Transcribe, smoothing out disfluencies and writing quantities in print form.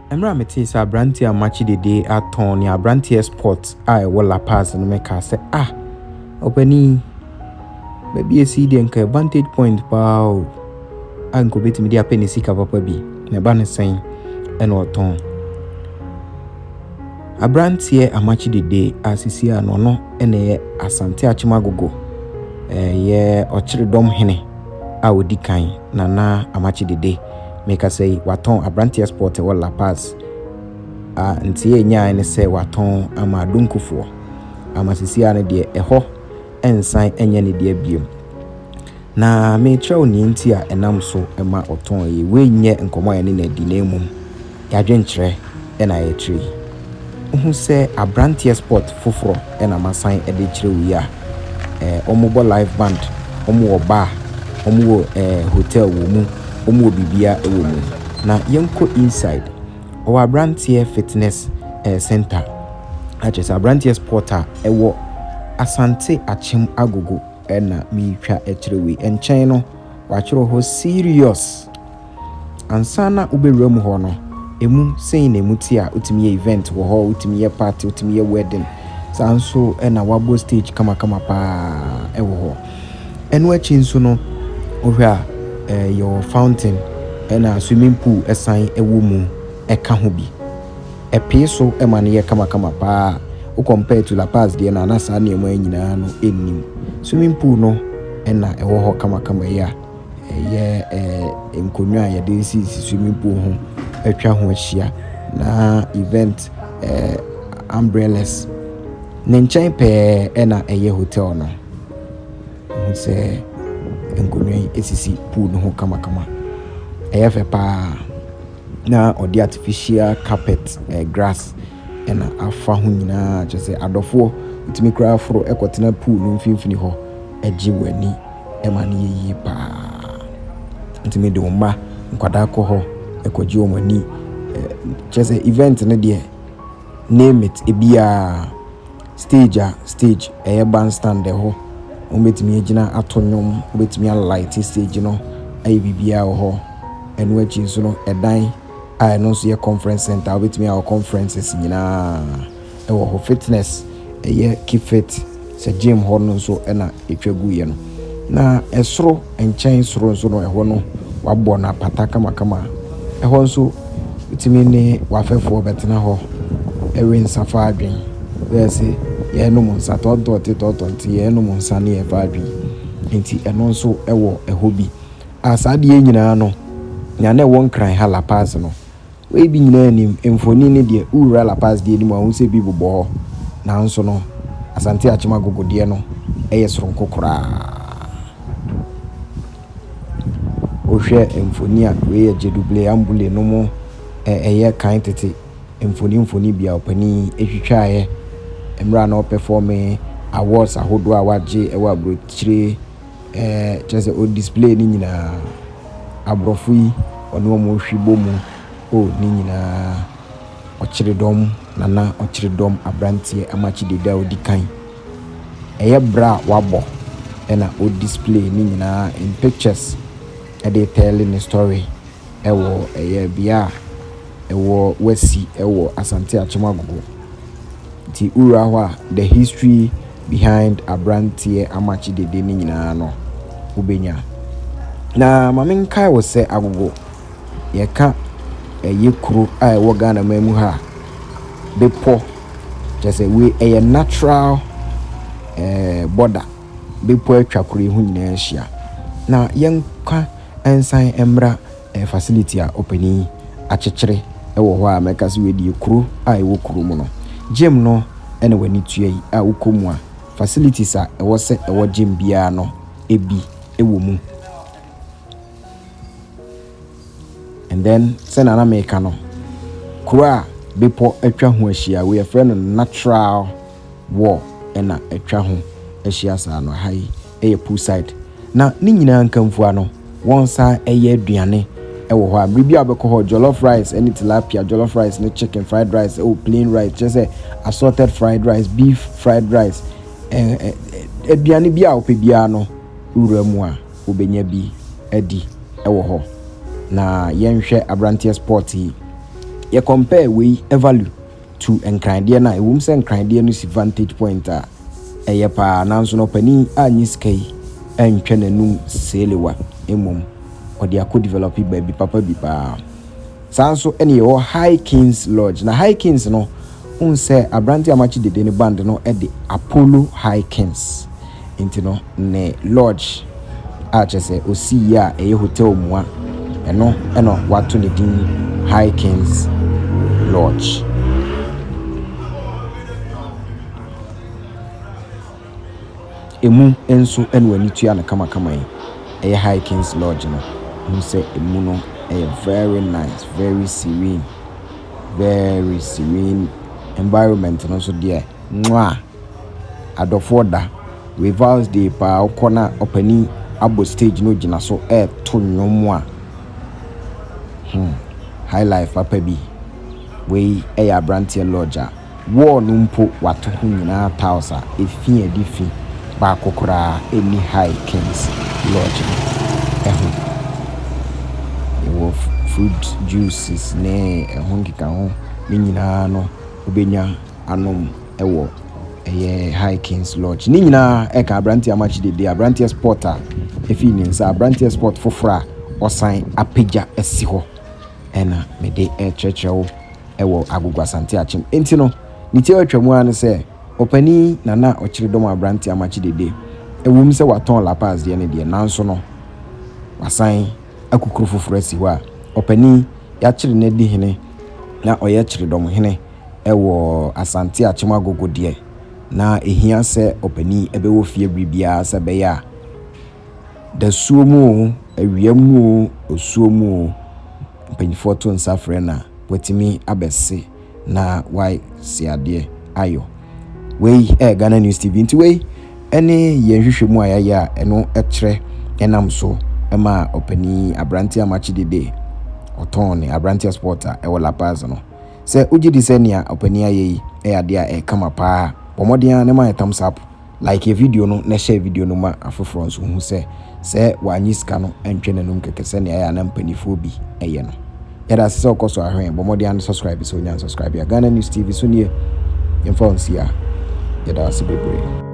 Emra meti sa Abrantie Amakye Dede aton ni Abrantie Spot wo Lapaz no meka se opani baby esi de nka vantage point pa o anko betimi dia peni sika papa bi ne ba ne sen ena oton Abrantie Amakye Dede asisi anono ena ye Asante Achimagogo ye ochiridom hene a odi kan Nana Amakye Dede meka say waton Abrantie Spot wo Lapaz nti ye nya ne say waton ama dunkufo ama sisia ne de eho ensan enye ne de abiem na me trew ni nti a enam so ema oton ye we nye nkomo ya ne na di na emum ya dwenkyere ena ye tri hu se Abrantie Spot foforo ena masan e de kyere wi a omubo live band omu oba omu hotel wo mu omu bibia ewo mu na yenko inside our Abrantie fitness center achese Abrantie Sport ewo Asante Achimagogo ena mitwa ekirewe enchen no wachiro ho serious ansana ubewram ho no emu sei na emuti a utimi event wo ho utimi party utimi wedding sanso ena wabo stage kama pa ewo ho enu achi nso no ohwa your fountain ena swimming pool esan ewo mu eka ho bi episo emane ye kama pa o compare to Lapaz de na nasa na emu anyina no ennim swimming pool no ena ewo ho kama ya ye enkonwa ya de swimming pool ho atwa ho ahia na event umbrellas ne nchen pe ena eye hotel no se enkonwa esisi pool no ho kama eye fe pa na odi artificial carpet grass ena afa ho nyina chese adofo utimi kra afro ekotena pool no mfimfini ho eji wani emane yeyi pa utimi de umma nkwada ko ho ekoji omani chese event ne de name it ebia stage bandstand ho ometimi agina atonyom obetimi light stage no ayi bibia ho enu achi nso no edan I no see a conference center with me our conferences nyina ewo ho fitness keep fit se gym ho no so na etwagu ye no na esoro enchen soro nso no eho no wabo na pata kama eho nso utimi ni wafefo betena ho ewe nsafa adwen wese ye no monsa totonti ye no monsa ne ye fa adwen enti eno nso ewo eho bi asade ye nyina no nya na won kran ha Lapaz no we bi nyina nim emfoni ne de ura Lapaz de nim ahun se bi bobo na nso no Asante Achimagogo de no eye soronko kura o hwe emfoni a we ye jeduble ambule no mo eye kan tete emfoni bia opani ehwitwae emra na perform awards ahodo a waje ewa brochire chese o display ni nyina abrofu yi ono mo hwibo mu o ni nyina ochiridom Nana ochiridom Abrantie Amakye Dede odikan eye bra wabo ena o display ni nyina in pictures they telling the story ewo eye bia ewo wasi ewo Asante Achimagogo ti ura ho the history behind Abrantie Amakye Dede ni nyina no ubenya na mamen kai wo se agogo ye ka yekuru wo Ghana mamu ha bepo just we a natural border bepo atwakuru hu nyina ahia na yenka ensan emra facility a openi achechire wo ho a meka se we di kuru wo kuru mu no gym no ene wani tuai a wokomu a facilities a wo se wo gym bia no ebi ewo mu. And then send an Americano. Kura bepo etwa ho ahia we friend natural war and a etwa ho ahia sa no hai poolside. Na ni nyina nkamfu ano won sa eye aduane ewo ho a bibia abeko ho jollof rice and tilapia jollof rice no chicken fried rice plain rice just say assorted fried rice beef fried rice aduane bia opebia no uramu a obenya bi adi ewo ho na yenhwe Abrantie Sport ye compare we value to nkrandeɛ na ewum sɛ nkrandeɛ no si vantage point a ɛyɛ pa nanso no pani anyi skai ɛntwɛ nanum selewa emom ɔde akɔ develop baabi papa bi pa sanso ɛne yɛ High Kings Lodge na High Kings no unse Abrantie Amakye Dede ne band no de Apollo High Kings nti no ne lodge a chese osi ya eye hotel mua eno wato ne din High Kings Lodge. Emu enso eno ani tua na kama eye High Kings Lodge no unse emu no very nice, very serene environment no so there mwa adofo da we vows day pa okona opani abo stage no gina so to nwom a high life papa bi we Abrantie Lodge wo no mpo wato ho nyina house a efi edifi ba kokora eni High Kings Lodge fruit juices ne nkika ho ni nyina no obenya anom ewo High Kings Lodge ni nyina eka Abrantie Amakye Dede Abrantie Spot a efi ni nsa Abrantie Spot fofora osan apagya esi ho ena mede chechewo ewo Agogo Asante Achim enti no ni tie atwamu an se opani nana ochire dom Abrantie Amakye Dede ewum se waton Lapaz de ne de nanso no wasan akukuru fofora si ho a opani ya chire ne di hene na oye chire dom hene ewo Asante Achim Agogo de na ehia se opani ebewo fie bribia se be ya da suomu awiamu osuomu mpanyifo to nsafre na watimi abese na why siade ayo we Ghana News TV nti we ene ye hwehwemu ayaya eno ekire enam so ema opani Abrantie Amakye Dede otone Abrantie Spot a ewo Lapaz no se ugidi se nia opani ayi ade a kama pa pomodia ne ma thumbs up like a video no na share video no ma afoforo so hu se wanyiska no entwe nanum keke se ne aya na mpanifo bi eye no yada se okoso ahwen pomodia no subscribe so nya subscribe ya Ghana News TV so nie yemfa onsia yada se bebre.